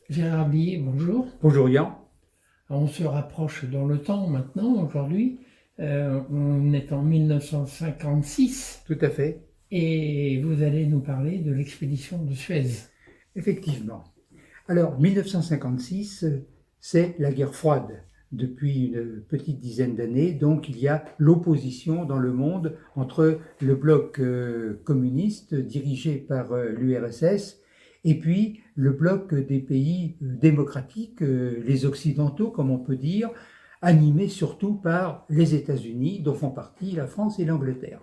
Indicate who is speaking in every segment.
Speaker 1: Gérard Billet, bonjour.
Speaker 2: Bonjour Yann.
Speaker 1: On se rapproche dans le temps maintenant, aujourd'hui. On est en 1956
Speaker 2: Tout à fait,
Speaker 1: et vous allez nous parler de l'expédition de Suez.
Speaker 2: effectivement. Alors, 1956, c'est la guerre froide. Depuis une petite dizaine d'années, donc il y a l'opposition dans le monde entre le bloc communiste dirigé par l'URSS et puis le bloc des pays démocratiques, les occidentaux comme on peut dire, animés surtout par les États-Unis dont font partie la France et l'Angleterre.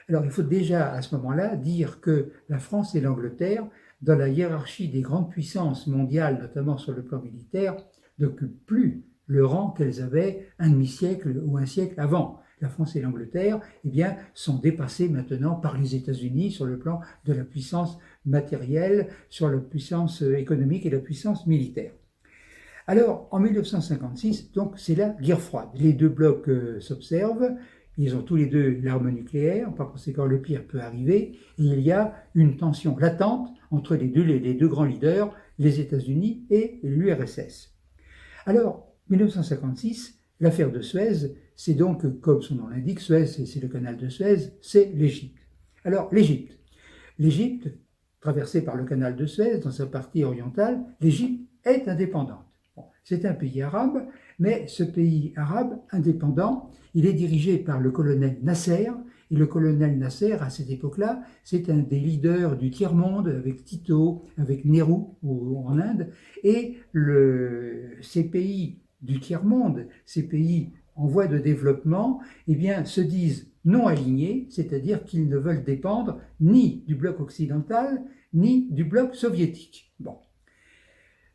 Speaker 2: Alors il faut déjà à ce moment-là dire que la France et l'Angleterre, dans la hiérarchie des grandes puissances mondiales, notamment sur le plan militaire, n'occupent plus le rang qu'elles avaient un demi-siècle ou un siècle avant. La France et l'Angleterre, eh bien, sont dépassées maintenant par les États-Unis sur le plan de la puissance matérielle, sur la puissance économique et la puissance militaire. Alors, en 1956, donc, c'est la guerre froide. Les deux blocs s'observent, ils ont tous les deux l'arme nucléaire, par conséquent, le pire peut arriver, et il y a une tension latente entre les deux grands leaders, les États-Unis et l'URSS. Alors, 1956, l'affaire de Suez, c'est donc, comme son nom l'indique, Suez, c'est le canal de Suez, c'est l'Égypte. Alors, l'Égypte, traversée par le canal de Suez, dans sa partie orientale, l'Égypte est indépendante. Bon, c'est un pays arabe, mais ce pays arabe indépendant, il est dirigé par le colonel Nasser, et le colonel Nasser, à cette époque-là, c'est un des leaders du tiers-monde, avec Tito, avec Nehru en Inde, et ces pays du tiers-monde, ces pays en voie de développement, eh bien, se disent non alignés, c'est-à-dire qu'ils ne veulent dépendre ni du bloc occidental, ni du bloc soviétique. Bon.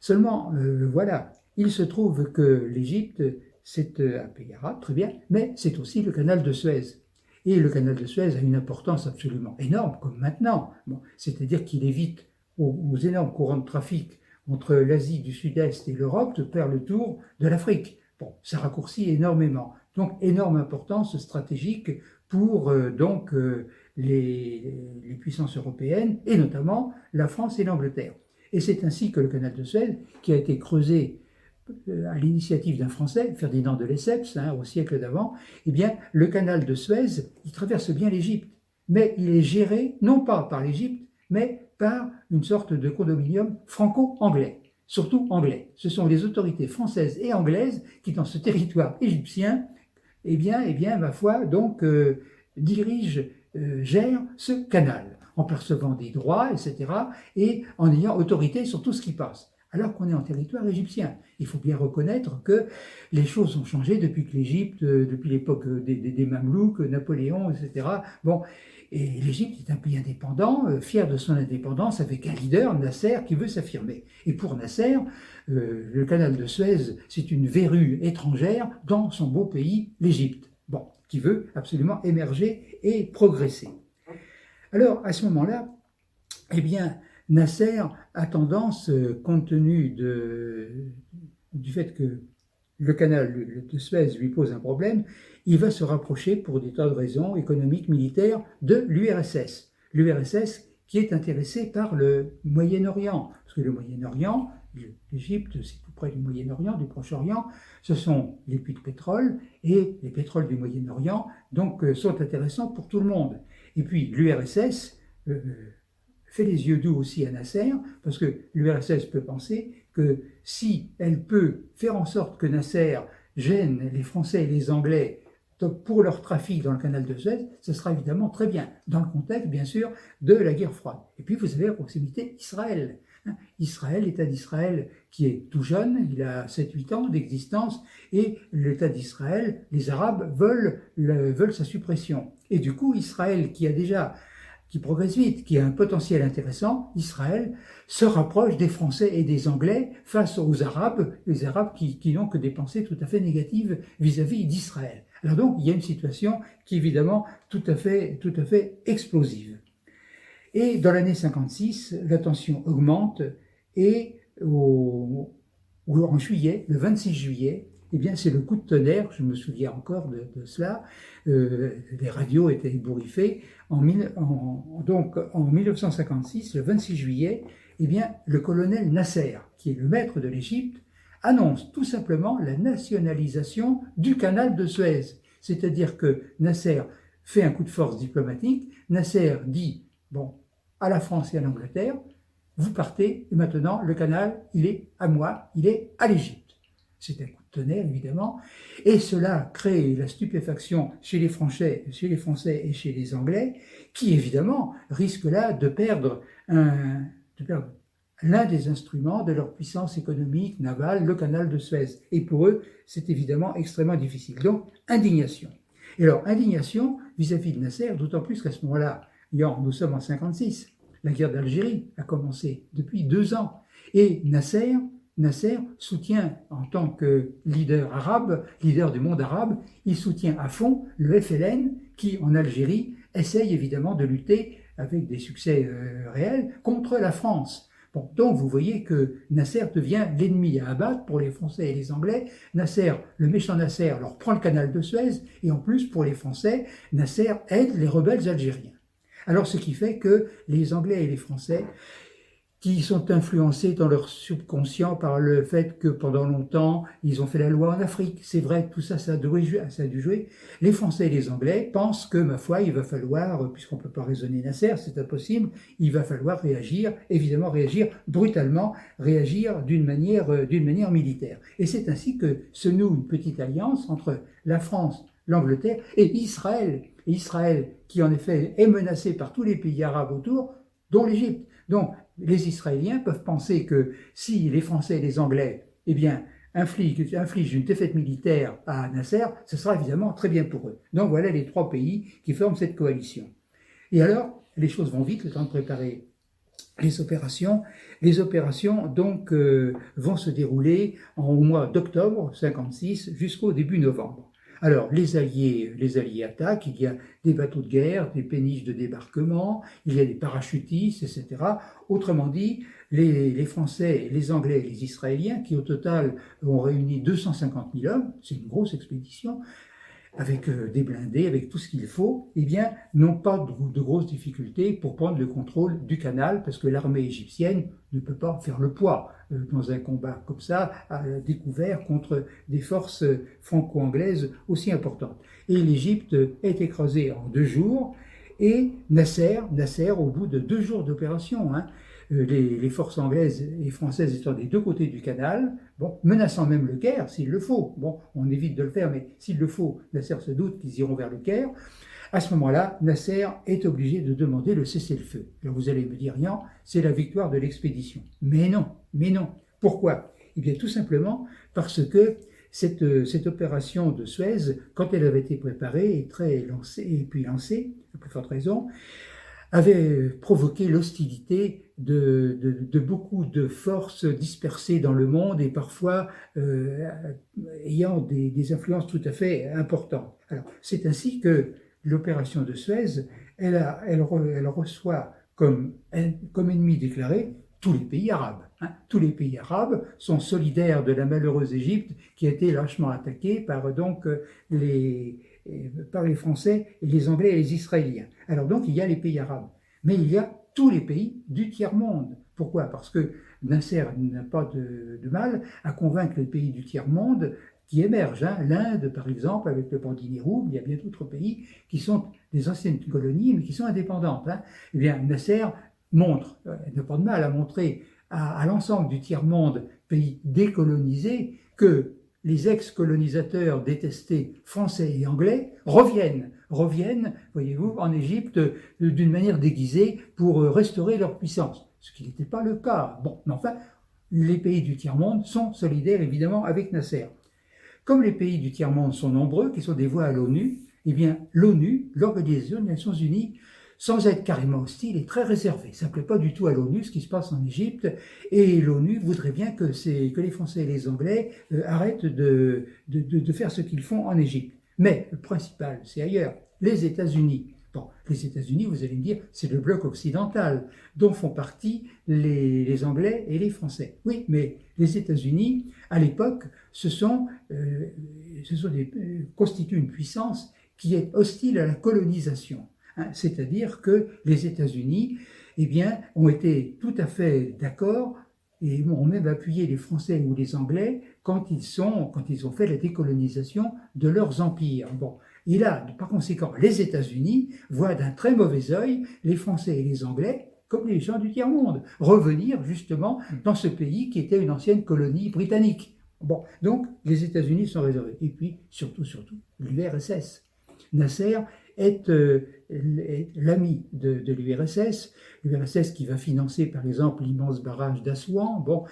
Speaker 2: Seulement, voilà, il se trouve que l'Égypte, c'est un pays arabe, très bien, mais c'est aussi le canal de Suez. Et le canal de Suez a une importance absolument énorme, comme maintenant. Bon, c'est-à-dire qu'il évite aux énormes courants de trafic entre l'Asie du Sud-Est et l'Europe de faire le tour de l'Afrique. Bon, ça raccourcit énormément. Donc, énorme importance stratégique pour les puissances européennes, et notamment la France et l'Angleterre. Et c'est ainsi que le canal de Suez, qui a été creusé à l'initiative d'un Français, Ferdinand de Lesseps, au siècle d'avant, eh bien, le canal de Suez, il traverse bien l'Égypte, mais il est géré non pas par l'Égypte, mais par une sorte de condominium franco-anglais, surtout anglais. Ce sont les autorités françaises et anglaises qui, dans ce territoire égyptien, ma foi, donc, dirigent, gèrent ce canal, en percevant des droits, etc., et en ayant autorité sur tout ce qui passe, alors qu'on est en territoire égyptien. Il faut bien reconnaître que les choses ont changé depuis que l'Égypte, depuis l'époque des Mamelouks, Napoléon, etc. Bon, et l'Égypte est un pays indépendant, fier de son indépendance, avec un leader, Nasser, qui veut s'affirmer. Et pour Nasser, le canal de Suez, c'est une verrue étrangère dans son beau pays, l'Égypte. Bon, qui veut absolument émerger et progresser. Alors, à ce moment-là, eh bien, Nasser a tendance, compte tenu du fait que le canal de Suez lui pose un problème, il va se rapprocher pour des tas de raisons économiques, militaires, de l'URSS. L'URSS qui est intéressée par le Moyen-Orient, parce que le Moyen-Orient, l'Égypte, c'est tout près du Moyen-Orient, du Proche-Orient, ce sont les puits de pétrole, et les pétroles du Moyen-Orient, donc, sont intéressants pour tout le monde. Et puis l'URSS fait les yeux doux aussi à Nasser, parce que l'URSS peut penser que si elle peut faire en sorte que Nasser gêne les Français et les Anglais pour leur trafic dans le canal de Suez, ce sera évidemment très bien, dans le contexte, bien sûr, de la guerre froide. Et puis, vous avez à proximité Israël. Israël, l'État d'Israël qui est tout jeune, il a 7-8 ans d'existence, et l'État d'Israël, les Arabes veulent sa suppression. Et du coup, Israël, qui progresse vite, qui a un potentiel intéressant, Israël se rapproche des Français et des Anglais face aux Arabes, les Arabes qui n'ont que des pensées tout à fait négatives vis-à-vis d'Israël. Alors donc, il y a une situation qui est évidemment tout à fait explosive. Et dans l'année 56, la tension augmente et en juillet, le 26 juillet, eh bien c'est le coup de tonnerre, je me souviens encore de cela, les radios étaient ébouriffées, donc en 1956, le 26 juillet, eh bien le colonel Nasser, qui est le maître de l'Égypte, annonce tout simplement la nationalisation du canal de Suez. C'est-à-dire que Nasser fait un coup de force diplomatique, Nasser dit, bon, à la France et à l'Angleterre, vous partez, et maintenant le canal, il est à moi, il est à l'Égypte. C'est un coup de tonnerre, évidemment, et cela crée la stupéfaction chez les Français et chez les Anglais, qui, évidemment, risquent là de perdre l'un des instruments de leur puissance économique, navale, le canal de Suez. Et pour eux, c'est évidemment extrêmement difficile. Donc, indignation. Et alors, indignation vis-à-vis de Nasser, d'autant plus qu'à ce moment-là, nous sommes en 1956, la guerre d'Algérie a commencé depuis 2 ans. Et Nasser soutient, en tant que leader arabe, leader du monde arabe, il soutient à fond le FLN qui, en Algérie, essaye évidemment de lutter avec des succès réels contre la France. Bon, donc vous voyez que Nasser devient l'ennemi à abattre pour les Français et les Anglais. Le méchant Nasser leur prend le canal de Suez et en plus pour les Français, Nasser aide les rebelles algériens. Alors ce qui fait que les Anglais et les Français, qui sont influencés dans leur subconscient par le fait que pendant longtemps, ils ont fait la loi en Afrique. C'est vrai que tout ça, ça a dû jouer. Les Français et les Anglais pensent que, ma foi, il va falloir, puisqu'on ne peut pas raisonner Nasser, c'est impossible, il va falloir réagir, évidemment réagir brutalement, réagir d'une manière militaire. Et c'est ainsi que se noue une petite alliance entre la France, l'Angleterre et Israël. Et Israël, qui en effet est menacé par tous les pays arabes autour, dont l'Égypte. Donc, les Israéliens peuvent penser que si les Français et les Anglais, eh bien, infligent une défaite militaire à Nasser, ce sera évidemment très bien pour eux. Donc voilà les 3 pays qui forment cette coalition. Et alors, les choses vont vite, le temps de préparer les opérations. Les opérations, donc, vont se dérouler au mois d'octobre 1956 jusqu'au début novembre. Alors, les Alliés attaquent, il y a des bateaux de guerre, des péniches de débarquement, il y a des parachutistes, etc. Autrement dit, les Français, les Anglais et les Israéliens, qui au total ont réuni 250 000 hommes, c'est une grosse expédition, avec des blindés, avec tout ce qu'il faut, eh bien, n'ont pas de grosses difficultés pour prendre le contrôle du canal, parce que l'armée égyptienne ne peut pas faire le poids dans un combat comme ça, à découvert contre des forces franco-anglaises aussi importantes. Et l'Égypte est écrasée en 2 jours, et Nasser, au bout de 2 jours d'opération, les forces anglaises et françaises étant des 2 côtés du canal, bon, menaçant même le Caire, s'il le faut. Bon, on évite de le faire, mais s'il le faut, Nasser se doute qu'ils iront vers le Caire. À ce moment-là, Nasser est obligé de demander le cessez-le-feu. Alors vous allez me dire, Yan, c'est la victoire de l'expédition. Mais non. Pourquoi? Eh bien, tout simplement parce que cette opération de Suez, quand elle avait été préparée et lancée, à plus forte raison, avait provoqué l'hostilité de beaucoup de forces dispersées dans le monde et parfois ayant des influences tout à fait importantes. Alors, c'est ainsi que l'opération de Suez, elle reçoit comme ennemi déclaré tous les pays arabes. Tous les pays arabes sont solidaires de la malheureuse Égypte qui a été lâchement attaquée par les Français, et les Anglais et les Israéliens. Alors donc, il y a les pays arabes, mais il y a tous les pays du tiers-monde. Pourquoi? Parce que Nasser n'a pas de mal à convaincre les pays du tiers-monde qui émergent. L'Inde, par exemple, avec le Pandinirou, il y a bien d'autres pays qui sont des anciennes colonies, mais qui sont indépendantes. Eh bien, Nasser n'a pas de mal à montrer à l'ensemble du tiers-monde, pays décolonisés, que les ex-colonisateurs détestés français et anglais reviennent, voyez-vous, en Égypte d'une manière déguisée pour restaurer leur puissance, ce qui n'était pas le cas. Bon, mais enfin, les pays du tiers-monde sont solidaires évidemment avec Nasser. Comme les pays du tiers-monde sont nombreux, qui sont des voix à l'ONU, eh bien l'ONU, l'Organisation des Nations Unies, sans être carrément hostile, est très réservé. Ça ne plaît pas du tout à l'ONU, ce qui se passe en Égypte, et l'ONU voudrait bien que les Français et les Anglais arrêtent de faire ce qu'ils font en Égypte. Mais le principal, c'est ailleurs. Les États-Unis Bon, les États-Unis, vous allez me dire, c'est le bloc occidental, dont font partie les Anglais et les Français. Oui, mais les États-Unis, à l'époque, constituent une puissance qui est hostile à la colonisation. Hein, c'est-à-dire que les États-Unis, eh bien, ont été tout à fait d'accord et ont même appuyé les Français ou les Anglais quand ils ont fait la décolonisation de leurs empires. Bon. Et là, par conséquent, les États-Unis voient d'un très mauvais œil les Français et les Anglais, comme les gens du tiers-monde, revenir justement dans ce pays qui était une ancienne colonie britannique. Bon, donc les États-Unis sont réservés. Et puis, surtout, l'URSS. Nasser est l'ami de l'URSS, l'URSS qui va financer par exemple l'immense barrage d'Assouan. Bon,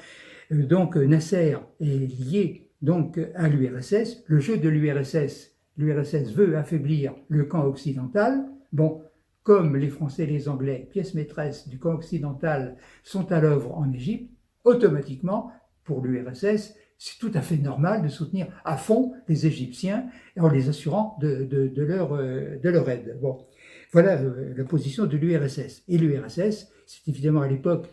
Speaker 2: donc Nasser est lié donc à l'URSS. Le jeu de l'URSS veut affaiblir le camp occidental. Bon, comme les Français et les Anglais, pièces maîtresses du camp occidental, sont à l'œuvre en Égypte, automatiquement, pour l'URSS, c'est tout à fait normal de soutenir à fond les Égyptiens en les assurant de leur aide. Bon, voilà la position de l'URSS. Et l'URSS, c'est évidemment à l'époque,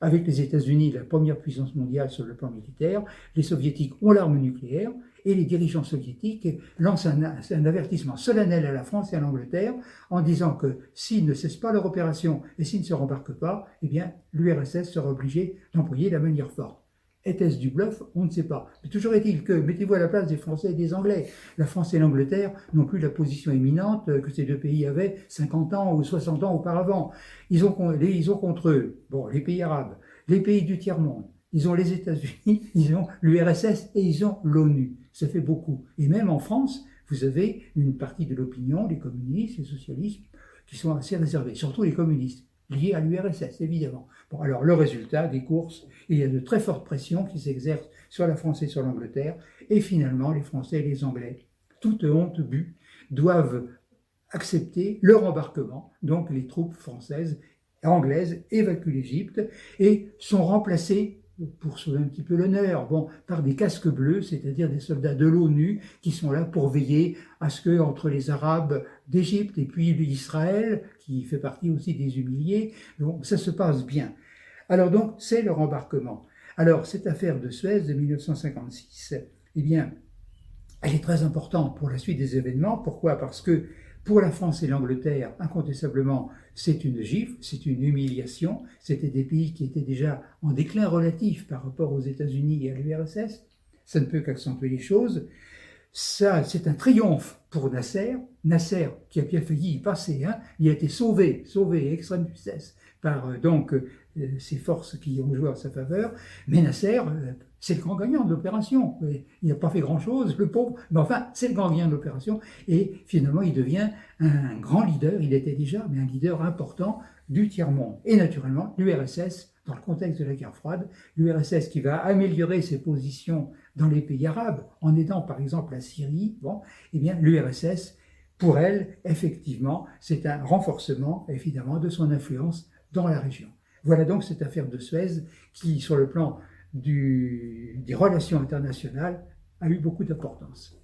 Speaker 2: avec les États-Unis, la première puissance mondiale sur le plan militaire. Les Soviétiques ont l'arme nucléaire et les dirigeants soviétiques lancent un avertissement solennel à la France et à l'Angleterre en disant que s'ils ne cessent pas leur opération et s'ils ne se rembarquent pas, eh bien l'URSS sera obligée d'employer la manière forte. Était-ce du bluff? On ne sait pas. Mais toujours est-il que, mettez-vous à la place des Français et des Anglais. La France et l'Angleterre n'ont plus la position éminente que ces deux pays avaient 50 ans ou 60 ans auparavant. Ils ont contre eux, bon, les pays arabes, les pays du tiers-monde, ils ont les États-Unis, ils ont l'URSS et ils ont l'ONU. Ça fait beaucoup. Et même en France, vous avez une partie de l'opinion, les communistes, les socialistes, qui sont assez réservés, surtout les communistes, liés à l'URSS, évidemment. Bon, alors, le résultat des courses, il y a de très fortes pressions qui s'exercent sur la France et sur l'Angleterre, et finalement, les Français et les Anglais, toute honte bue, doivent accepter leur embarquement. Donc, les troupes françaises et anglaises évacuent l'Égypte et sont remplacées, pour sauver un petit peu l'honneur, bon, par des casques bleus, c'est-à-dire des soldats de l'ONU qui sont là pour veiller à ce que, entre les Arabes d'Égypte et puis Israël, qui fait partie aussi des humiliés, donc ça se passe bien. Alors donc, c'est leur embarquement. Alors, cette affaire de Suez de 1956, eh bien, elle est très importante pour la suite des événements. Pourquoi? Parce que pour la France et l'Angleterre, incontestablement, c'est une gifle, c'est une humiliation. C'était des pays qui étaient déjà en déclin relatif par rapport aux États-Unis et à l'URSS. Ça ne peut qu'accentuer les choses. Ça, c'est un triomphe pour Nasser. Nasser, qui a bien failli y passer, hein, il a été sauvé extrême vitesse par ces forces qui ont joué en sa faveur. Mais Nasser, c'est le grand gagnant de l'opération. Il n'a pas fait grand-chose, le pauvre, mais enfin, c'est le grand gagnant de l'opération. Et finalement, il devient un grand leader, il était déjà, mais un leader important du tiers-monde. Et naturellement, l'URSS, dans le contexte de la guerre froide, l'URSS qui va améliorer ses positions dans les pays arabes, en aidant par exemple la Syrie, bon, eh bien, l'URSS, pour elle, effectivement, c'est un renforcement, évidemment, de son influence dans la région. Voilà donc cette affaire de Suez qui, sur le plan des relations internationales, a eu beaucoup d'importance.